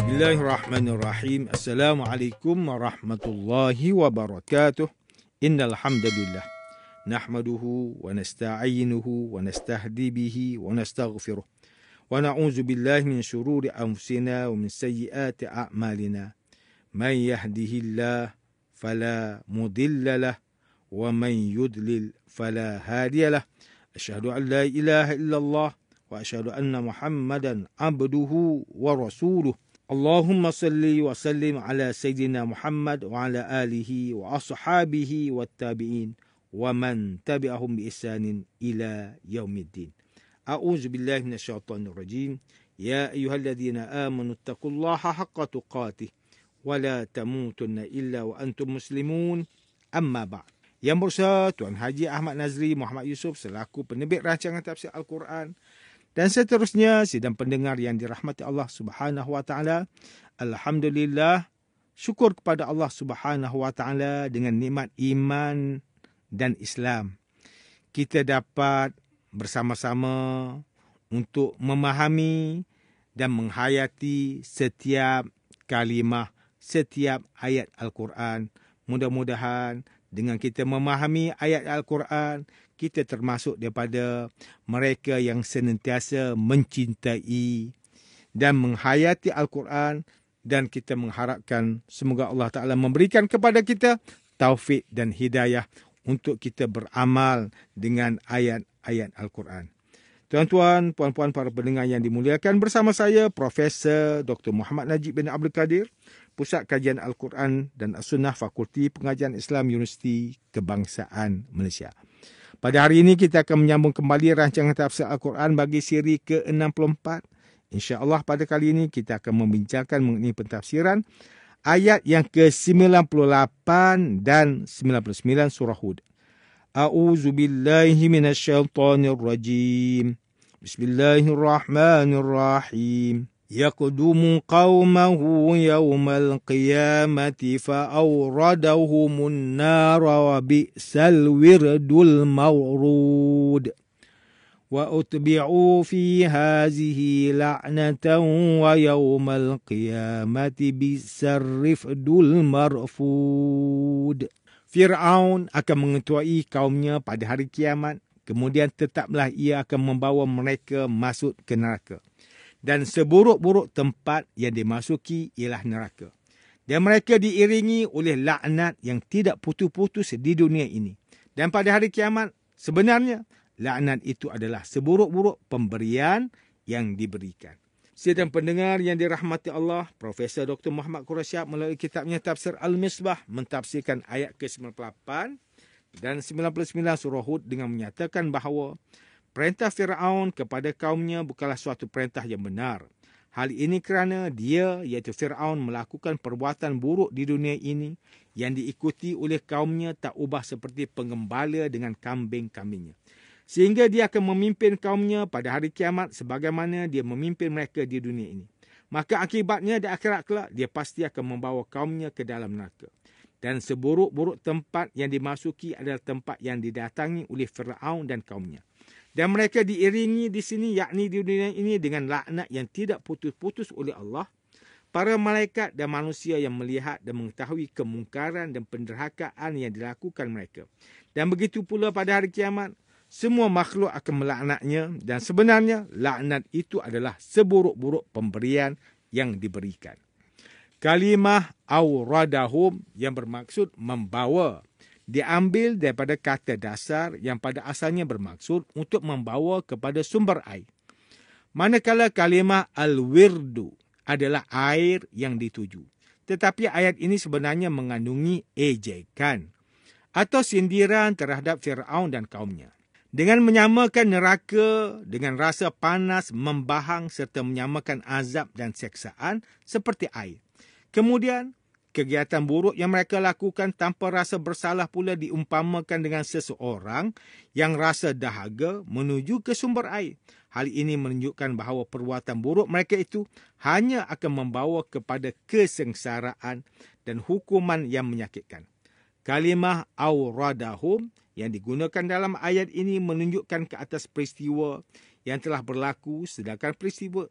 Bismillahirrahmanirrahim. Assalamualaikum warahmatullahi wabarakatuh. Innal hamdalillah nahmaduhu wa nasta'inuhu wa nastahdi bihi wa nastaghfiruh. Wa na'udzu billahi min syururi anfusina wa min sayyiati a'malina. Man yahdihillahu fala mudilla lahu wa man yudlil fala hadiya lahu. Asyhadu an la ilaha illallah wa asyhadu anna Muhammadan abduhu wa rasuluh. Allahumma salli wa sallim ala Sayyidina Muhammad wa ala alihi wa ashabihi wa tabi'in wa man tabi'ahum bi ihsanin ila yaumiddin. A'udzu billahi minasyaitonir rajim. Ya ayyuhalladzina amanu taqullaha haqqa tuqatih wa la tamutunna illa wa antum muslimun. Amma ba'd. Yang berusaha Tuan Haji Ahmad Nazri Muhammad Yusof selaku penerbit rancangan tafsir Al-Quran dan seterusnya sidang pendengar yang dirahmati Allah Subhanahu wa taala. Alhamdulillah, syukur kepada Allah Subhanahu wa taala dengan nikmat iman dan Islam. Kita dapat bersama-sama untuk memahami dan menghayati setiap kalimah, setiap ayat Al-Quran. Mudah-mudahan dengan kita memahami ayat Al-Quran, kita termasuk daripada mereka yang senantiasa mencintai dan menghayati Al-Quran, dan kita mengharapkan semoga Allah Ta'ala memberikan kepada kita taufik dan hidayah untuk kita beramal dengan ayat-ayat Al-Quran. Tuan-tuan, puan-puan para pendengar yang dimuliakan, bersama saya Profesor Dr. Muhammad Najib bin Abdul Kadir, Pusat Kajian Al-Quran dan As-Sunnah, Fakulti Pengajian Islam, Universiti Kebangsaan Malaysia. Pada hari ini kita akan menyambung kembali rancangan tafsir Al-Quran bagi siri ke-64. InsyaAllah pada kali ini kita akan membincangkan mengenai pentafsiran ayat yang ke-98 dan 99 surah Hud. A'udzu billahi minasyaitonir rajim. Bismillahirrahmanirrahim. يقدم قومه يوم القيامة فأوردهم النار وبئس الورد المورود وأتبعوا في هذه لعنة ويوم القيامة بئس الرفد المرفود. Fir'aun akan mengetuai kaumnya pada hari kiamat, kemudian tetaplah ia akan membawa mereka masuk ke neraka. Dan seburuk-buruk tempat yang dimasuki ialah neraka. Dan mereka diiringi oleh laknat yang tidak putus-putus di dunia ini. Dan pada hari kiamat, sebenarnya laknat itu adalah seburuk-buruk pemberian yang diberikan. Sidang pendengar yang dirahmati Allah, Profesor Dr. Muhammad Qurasyab melalui kitabnya Tafsir Al-Misbah mentafsirkan ayat ke-98 dan 99 surah Hud dengan menyatakan bahawa perintah Fir'aun kepada kaumnya bukanlah suatu perintah yang benar. Hal ini kerana dia, iaitu Fir'aun, melakukan perbuatan buruk di dunia ini yang diikuti oleh kaumnya tak ubah seperti penggembala dengan kambing-kambingnya. Sehingga dia akan memimpin kaumnya pada hari kiamat sebagaimana dia memimpin mereka di dunia ini. Maka akibatnya di akhirat kelak, dia pasti akan membawa kaumnya ke dalam neraka. Dan seburuk-buruk tempat yang dimasuki adalah tempat yang didatangi oleh Fir'aun dan kaumnya. Dan mereka diiringi di sini, yakni di dunia ini, dengan laknat yang tidak putus-putus oleh Allah, para malaikat dan manusia yang melihat dan mengetahui kemungkaran dan penderhakaan yang dilakukan mereka. Dan begitu pula pada hari kiamat, semua makhluk akan melaknatnya, dan sebenarnya laknat itu adalah seburuk-buruk pemberian yang diberikan. Kalimah awradahum yang bermaksud membawa diambil daripada kata dasar yang pada asalnya bermaksud untuk membawa kepada sumber air. Manakala kalimah al-wirdu adalah air yang dituju. Tetapi ayat ini sebenarnya mengandungi ejekan atau sindiran terhadap Fir'aun dan kaumnya. Dengan menyamakan neraka dengan rasa panas, membahang serta menyamakan azab dan seksaan seperti air. Kemudian, kegiatan buruk yang mereka lakukan tanpa rasa bersalah pula diumpamakan dengan seseorang yang rasa dahaga menuju ke sumber air. Hal ini menunjukkan bahawa perbuatan buruk mereka itu hanya akan membawa kepada kesengsaraan dan hukuman yang menyakitkan. Kalimah awradahum yang digunakan dalam ayat ini menunjukkan ke atas peristiwa yang telah berlaku, sedangkan peristiwa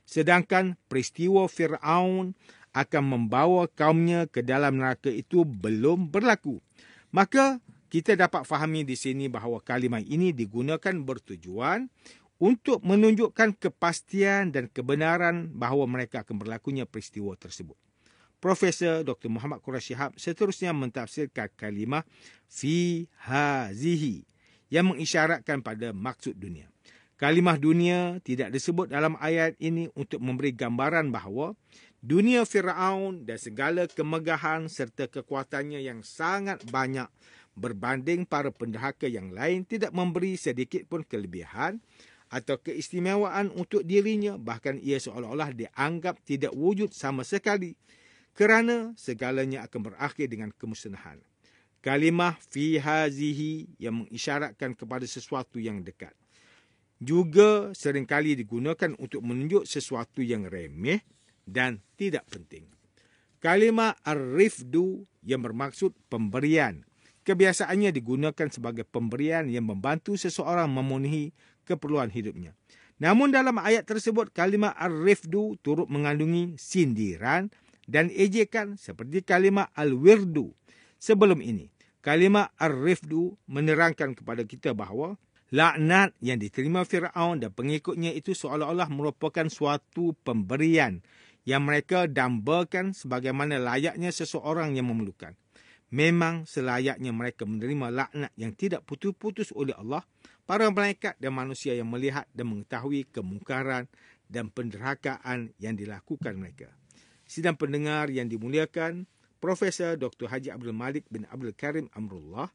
Sedangkan peristiwa Fir'aun akan membawa kaumnya ke dalam neraka itu belum berlaku. Maka kita dapat fahami di sini bahawa kalimah ini digunakan bertujuan untuk menunjukkan kepastian dan kebenaran bahawa mereka akan berlakunya peristiwa tersebut. Profesor Dr. Muhammad Quraish Shihab seterusnya mentafsirkan kalimah fi hazihi yang mengisyaratkan pada maksud dunia. Kalimah dunia tidak disebut dalam ayat ini untuk memberi gambaran bahawa dunia Fir'aun dan segala kemegahan serta kekuatannya yang sangat banyak berbanding para pendahaka yang lain tidak memberi sedikit pun kelebihan atau keistimewaan untuk dirinya, bahkan ia seolah-olah dianggap tidak wujud sama sekali kerana segalanya akan berakhir dengan kemusnahan. Kalimah fi hazihi yang mengisyaratkan kepada sesuatu yang dekat juga seringkali digunakan untuk menunjuk sesuatu yang remeh dan tidak penting. Kalimah ar-rifdu yang bermaksud pemberian kebiasaannya digunakan sebagai pemberian yang membantu seseorang memenuhi keperluan hidupnya. Namun dalam ayat tersebut, kalimah ar-rifdu turut mengandungi sindiran dan ejekan seperti kalimah al-wirdu. Sebelum ini, kalimah ar-rifdu menerangkan kepada kita bahawa laknat yang diterima Fir'aun dan pengikutnya itu seolah-olah merupakan suatu pemberian yang mereka dambakan sebagaimana layaknya seseorang yang memerlukan. Memang selayaknya mereka menerima laknat yang tidak putus-putus oleh Allah, para malaikat dan manusia yang melihat dan mengetahui kemungkaran dan penderhakaan yang dilakukan mereka. Sidang pendengar yang dimuliakan, Profesor Dr. Haji Abdul Malik bin Abdul Karim Amrullah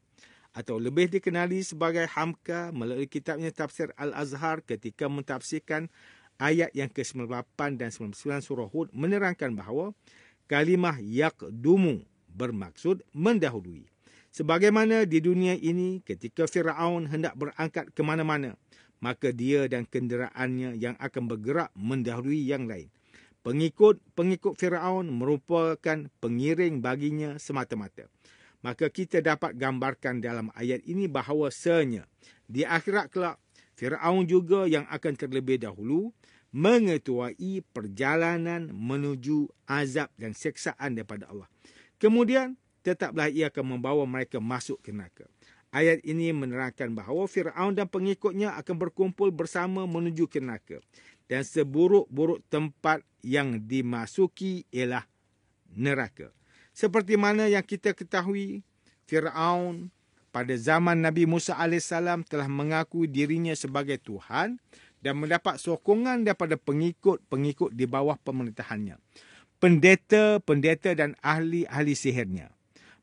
atau lebih dikenali sebagai Hamka melalui kitabnya Tafsir Al-Azhar ketika mentafsirkan ayat yang ke-98 dan 99 surah Hud menerangkan bahawa kalimah yaqdumu bermaksud mendahului. Sebagaimana di dunia ini ketika Fir'aun hendak berangkat ke mana-mana, maka dia dan kenderaannya yang akan bergerak mendahului yang lain. Pengikut Fir'aun merupakan pengiring baginya semata-mata. Maka kita dapat gambarkan dalam ayat ini bahawasanya di akhirat kelak, Fir'aun juga yang akan terlebih dahulu mengetuai perjalanan menuju azab dan seksaan daripada Allah. Kemudian, tetaplah ia akan membawa mereka masuk ke neraka. Ayat ini menerangkan bahawa Fir'aun dan pengikutnya akan berkumpul bersama menuju ke neraka. Dan seburuk-buruk tempat yang dimasuki ialah neraka. Seperti mana yang kita ketahui, Fir'aun pada zaman Nabi Musa AS telah mengaku dirinya sebagai Tuhan dan mendapat sokongan daripada pengikut-pengikut di bawah pemerintahannya, pendeta-pendeta dan ahli-ahli sihirnya.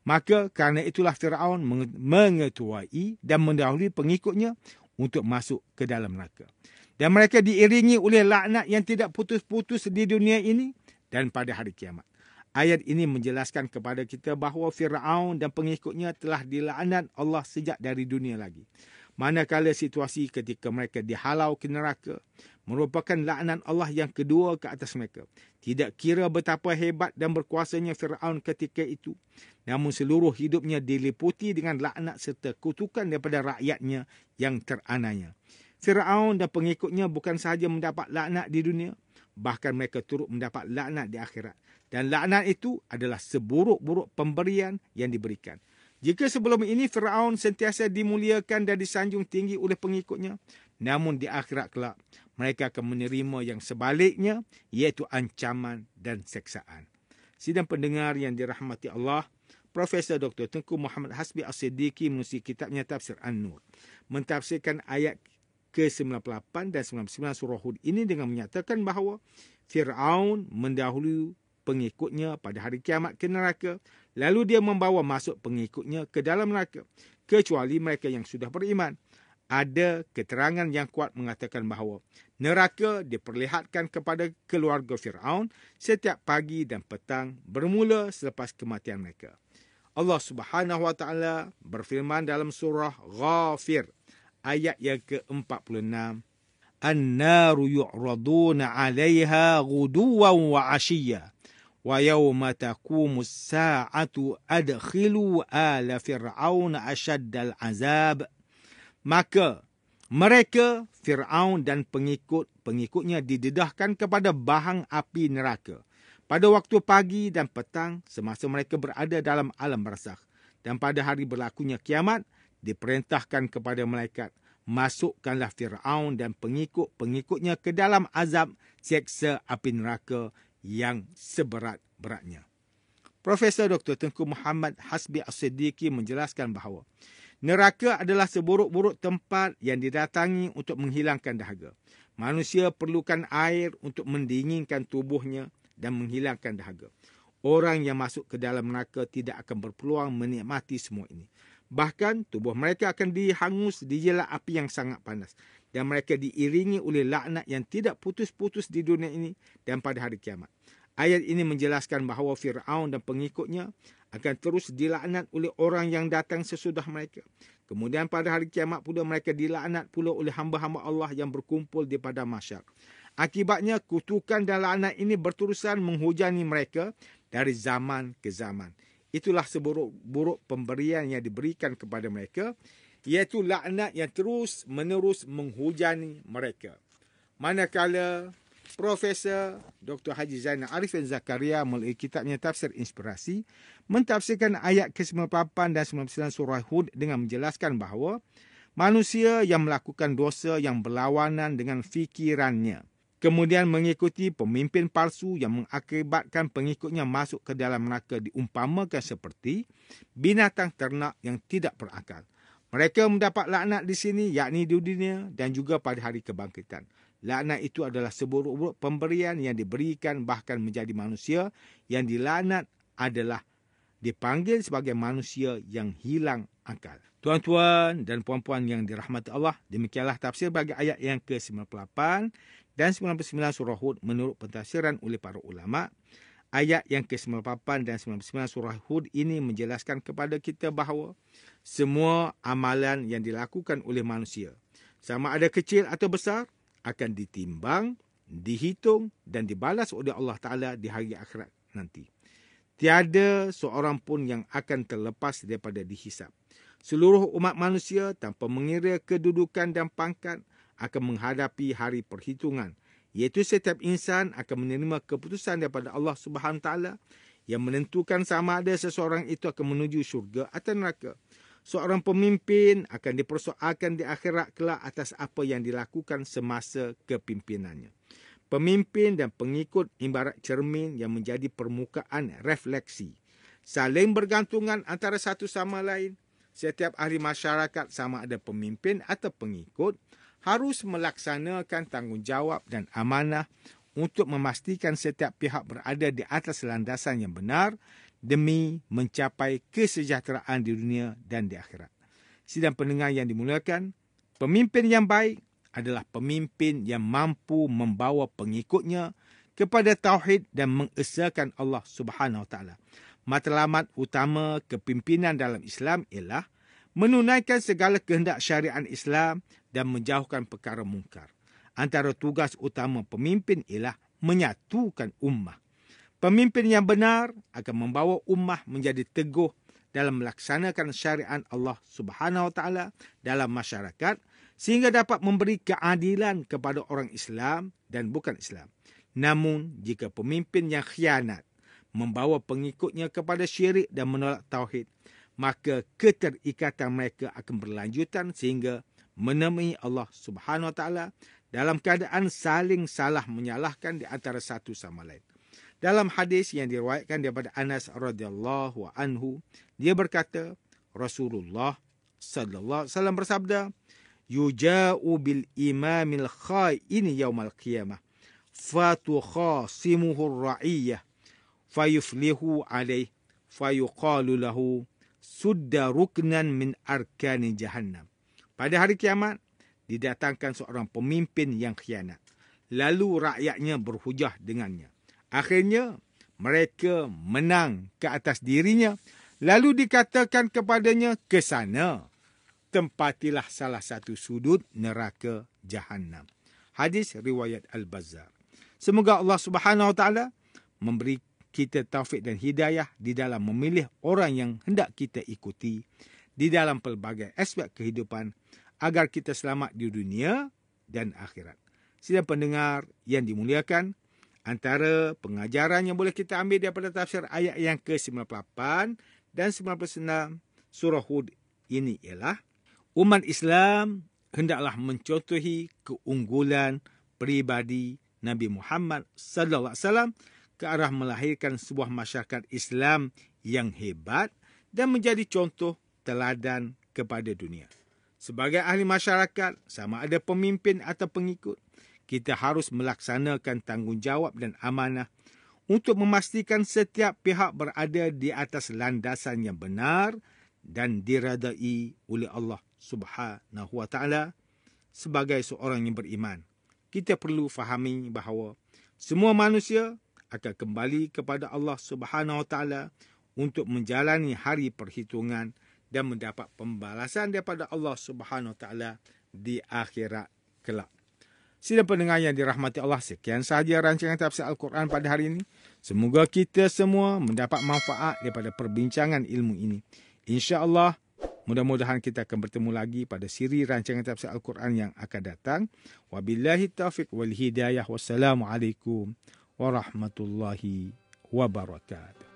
Maka kerana itulah Fir'aun mengetuai dan mendahului pengikutnya untuk masuk ke dalam neraka. Dan mereka diiringi oleh laknat yang tidak putus-putus di dunia ini dan pada hari kiamat. Ayat ini menjelaskan kepada kita bahawa Fir'aun dan pengikutnya telah dilaknat Allah sejak dari dunia lagi. Manakala situasi ketika mereka dihalau ke neraka merupakan laknat Allah yang kedua ke atas mereka. Tidak kira betapa hebat dan berkuasanya Fir'aun ketika itu, namun seluruh hidupnya diliputi dengan laknat serta kutukan daripada rakyatnya yang teranaya. Fir'aun dan pengikutnya bukan sahaja mendapat laknat di dunia, bahkan mereka turut mendapat laknat di akhirat. Dan laknat itu adalah seburuk-buruk pemberian yang diberikan. Jika sebelum ini Fir'aun sentiasa dimuliakan dan disanjung tinggi oleh pengikutnya, namun di akhirat kelak mereka akan menerima yang sebaliknya, iaitu ancaman dan seksaan. Sidang pendengar yang dirahmati Allah, Profesor Dr. Tengku Muhammad Hasbi As-Siddiqi menulis kitabnya Tafsir An-Nur mentafsirkan ayat ke-98 dan 99 surah Hud ini dengan menyatakan bahawa Fir'aun mendahului pengikutnya pada hari kiamat ke neraka, lalu dia membawa masuk pengikutnya ke dalam neraka, kecuali mereka yang sudah beriman. Ada keterangan yang kuat mengatakan bahawa neraka diperlihatkan kepada keluarga Fir'aun setiap pagi dan petang bermula selepas kematian mereka. Allah Subhanahu Wa Taala berfirman dalam surah Ghafir ayat yang ke-46, An-naru yu'raduna 'alaiha ghuduwan wa 'ashiyya wa yawma taqumus sa'atu adkhilu ala fir'auna ashaddal azab. Maka Mereka, Fir'aun dan pengikut-pengikutnya didedahkan kepada bahang api neraka pada waktu pagi dan petang semasa mereka berada dalam alam barzakh. Dan pada hari berlakunya kiamat, diperintahkan kepada malaikat, masukkanlah Fir'aun dan pengikut-pengikutnya ke dalam azab seksa api neraka yang seberat-beratnya. Profesor Dr. Tengku Muhammad Hasbi As-Siddiqui menjelaskan bahawa neraka adalah seburuk-buruk tempat yang didatangi untuk menghilangkan dahaga. Manusia perlukan air untuk mendinginkan tubuhnya dan menghilangkan dahaga. Orang yang masuk ke dalam neraka tidak akan berpeluang menikmati semua ini. Bahkan tubuh mereka akan dihangus di jela api yang sangat panas. Dan mereka diiringi oleh laknat yang tidak putus-putus di dunia ini dan pada hari kiamat. Ayat ini menjelaskan bahawa Fir'aun dan pengikutnya akan terus dilaknat oleh orang yang datang sesudah mereka. Kemudian pada hari kiamat pula mereka dilaknat pula oleh hamba-hamba Allah yang berkumpul di padang mahsyar. Akibatnya kutukan dan laknat ini berterusan menghujani mereka dari zaman ke zaman. Itulah seburuk-buruk pemberian yang diberikan kepada mereka, iaitu laknat yang terus menerus menghujani mereka. Manakala Profesor Dr. Haji Zainal Arifin Zakaria melalui kitabnya Tafsir Inspirasi mentafsirkan ayat ke-98 dan 99 surah Hud dengan menjelaskan bahawa manusia yang melakukan dosa yang berlawanan dengan fikirannya kemudian mengikuti pemimpin palsu yang mengakibatkan pengikutnya masuk ke dalam neraka diumpamakan seperti binatang ternak yang tidak berakal. Mereka mendapat laknat di sini, yakni di dunia dan juga pada hari kebangkitan. Laknat itu adalah seburuk-buruk pemberian yang diberikan, bahkan menjadi manusia yang dilaknat adalah dipanggil sebagai manusia yang hilang akal. Tuan-tuan dan puan-puan yang dirahmati Allah, demikianlah tafsir bagi ayat yang ke-98 dan 99 surah Hud menurut pentafsiran oleh para ulama. Ayat yang ke-98 dan 99 surah Hud ini menjelaskan kepada kita bahawa semua amalan yang dilakukan oleh manusia, sama ada kecil atau besar, akan ditimbang, dihitung dan dibalas oleh Allah Ta'ala di hari akhirat nanti. Tiada seorang pun yang akan terlepas daripada dihisap. Seluruh umat manusia tanpa mengira kedudukan dan pangkat akan menghadapi hari perhitungan, iaitu setiap insan akan menerima keputusan daripada Allah Subhanahu Wa Taala yang menentukan sama ada seseorang itu akan menuju syurga atau neraka. Seorang pemimpin akan dipersoalkan di akhirat kelak atas apa yang dilakukan semasa kepimpinannya. Pemimpin dan pengikut ibarat cermin yang menjadi permukaan refleksi, saling bergantungan antara satu sama lain. Setiap ahli masyarakat, sama ada pemimpin atau pengikut, harus melaksanakan tanggungjawab dan amanah untuk memastikan setiap pihak berada di atas landasan yang benar demi mencapai kesejahteraan di dunia dan di akhirat. Sidang pendengar yang dimuliakan, pemimpin yang baik adalah pemimpin yang mampu membawa pengikutnya kepada tauhid dan mengesahkan Allah Subhanahu Wa Taala. Matlamat utama kepimpinan dalam Islam ialah menunaikan segala kehendak syariat Islam dan menjauhkan perkara mungkar. Antara tugas utama pemimpin ialah menyatukan ummah. Pemimpin yang benar akan membawa ummah menjadi teguh dalam melaksanakan syariat Allah Subhanahu Wa Taala dalam masyarakat sehingga dapat memberi keadilan kepada orang Islam dan bukan Islam. Namun, jika pemimpin yang khianat membawa pengikutnya kepada syirik dan menolak tauhid, maka keterikatan mereka akan berlanjutan sehingga menemui Allah Subhanahu Wa Taala dalam keadaan saling salah menyalahkan di antara satu sama lain. Dalam hadis yang diriwayatkan daripada Anas radhiyallahu anhu, dia berkata, Rasulullah sallallahu alaihi wasallam bersabda, "Yuja'u bil imamil kha'ini yaumal qiyamah, fatukhasimuhu ar-ra'iyyah, fayuflihu alaih, fayuqalu lahu sudda ruknan min arkani jahannam." Pada hari kiamat, didatangkan seorang pemimpin yang khianat. Lalu rakyatnya berhujah dengannya. Akhirnya, mereka menang ke atas dirinya. Lalu dikatakan kepadanya, ke sana, tempatilah salah satu sudut neraka jahannam. Hadis riwayat Al-Bazzar. Semoga Allah Subhanahu Wa Taala memberi kita taufik dan hidayah di dalam memilih orang yang hendak kita ikuti di dalam pelbagai aspek kehidupan agar kita selamat di dunia dan akhirat. Sidang pendengar yang dimuliakan, antara pengajaran yang boleh kita ambil daripada tafsir ayat yang ke-98 dan 99 surah Hud ini ialah umat Islam hendaklah mencontohi keunggulan peribadi Nabi Muhammad sallallahu alaihi wasallam ke arah melahirkan sebuah masyarakat Islam yang hebat dan menjadi contoh teladan kepada dunia. Sebagai ahli masyarakat, sama ada pemimpin atau pengikut, kita harus melaksanakan tanggungjawab dan amanah untuk memastikan setiap pihak berada di atas landasan yang benar dan diredai oleh Allah Subhanahu Wa Taala. Sebagai seorang yang beriman, kita perlu fahami bahawa semua manusia akan kembali kepada Allah Subhanahu Wa Taala untuk menjalani hari perhitungan dan mendapat pembalasan daripada Allah Subhanahu Wa Taala di akhirat kelak. Sidang pendengar yang dirahmati Allah, sekian sahaja rancangan tafsir Al-Quran pada hari ini. Semoga kita semua mendapat manfaat daripada perbincangan ilmu ini. InsyaAllah, mudah-mudahan kita akan bertemu lagi pada siri rancangan tafsir Al-Quran yang akan datang. Wabillahi taufiq wal hidayah. Wassalamualaikum warahmatullahi wabarakatuh.